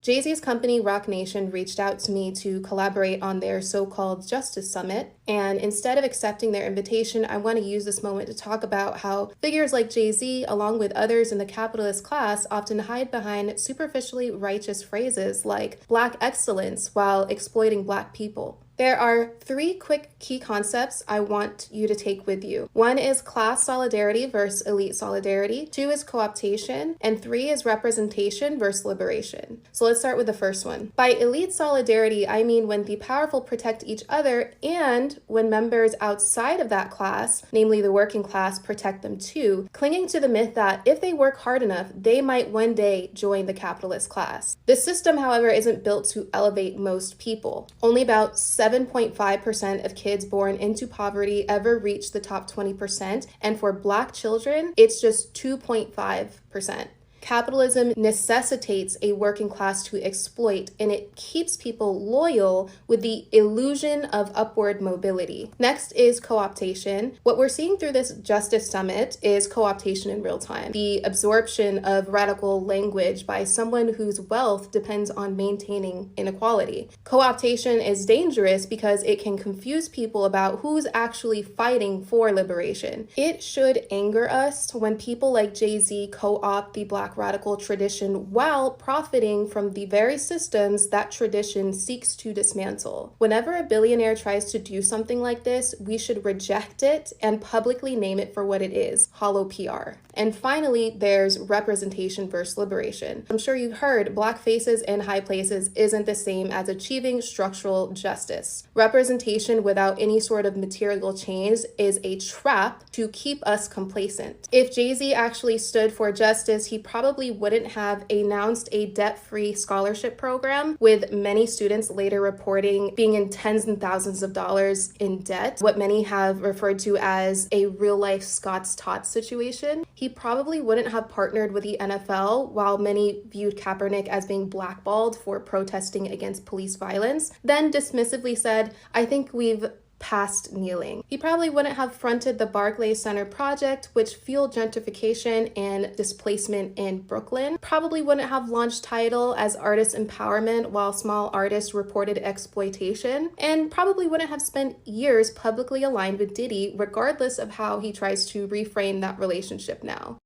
JayZ's company, Rock Nation, reached out to me to collaborate on their so-called Justice Summit. And instead of accepting their invitation, I want to use this moment to talk about how figures like JayZ, along with others in the capitalist class, often hide behind superficially righteous phrases like Black excellence while exploiting Black people. There are three quick key concepts I want you to take with you. One is class solidarity versus elite solidarity. Two is co-optation. And three is representation versus liberation. So let's start with the first one. By elite solidarity, I mean when the powerful protect each other and when members outside of that class, namely the working class, protect them too, clinging to the myth that if they work hard enough, they might one day join the capitalist class. This system, however, isn't built to elevate most people. Only about 7.5% of kids born into poverty ever reach the top 20%, and for Black children, it's just 2.5%. Capitalism necessitates a working class to exploit, and it keeps people loyal with the illusion of upward mobility. Next is co-optation. What we're seeing through this Justice Summit is co-optation in real time. The absorption of radical language by someone whose wealth depends on maintaining inequality. Co-optation is dangerous because it can confuse people about who's actually fighting for liberation. It should anger us when people like JayZ co-opt the Black radical tradition while profiting from the very systems that tradition seeks to dismantle. Whenever a billionaire tries to do something like this, we should reject it and publicly name it for what it is: hollow PR. And finally, there's representation versus liberation. I'm sure you've heard Black faces in high places isn't the same as achieving structural justice. Representation without any sort of material change is a trap to keep us complacent. If JayZ actually stood for justice, he probably wouldn't have announced a debt-free scholarship program, with many students later reporting being in tens and thousands of dollars in debt, what many have referred to as a real-life Scott's Tots situation. He probably wouldn't have partnered with the NFL, while many viewed Kaepernick as being blackballed for protesting against police violence, then dismissively said, "I think we've past kneeling." He probably wouldn't have fronted the Barclays Center project, which fueled gentrification and displacement in Brooklyn. Probably wouldn't have launched Tidal as artist empowerment while small artists reported exploitation. And probably wouldn't have spent years publicly aligned with Diddy, regardless of how he tries to reframe that relationship now.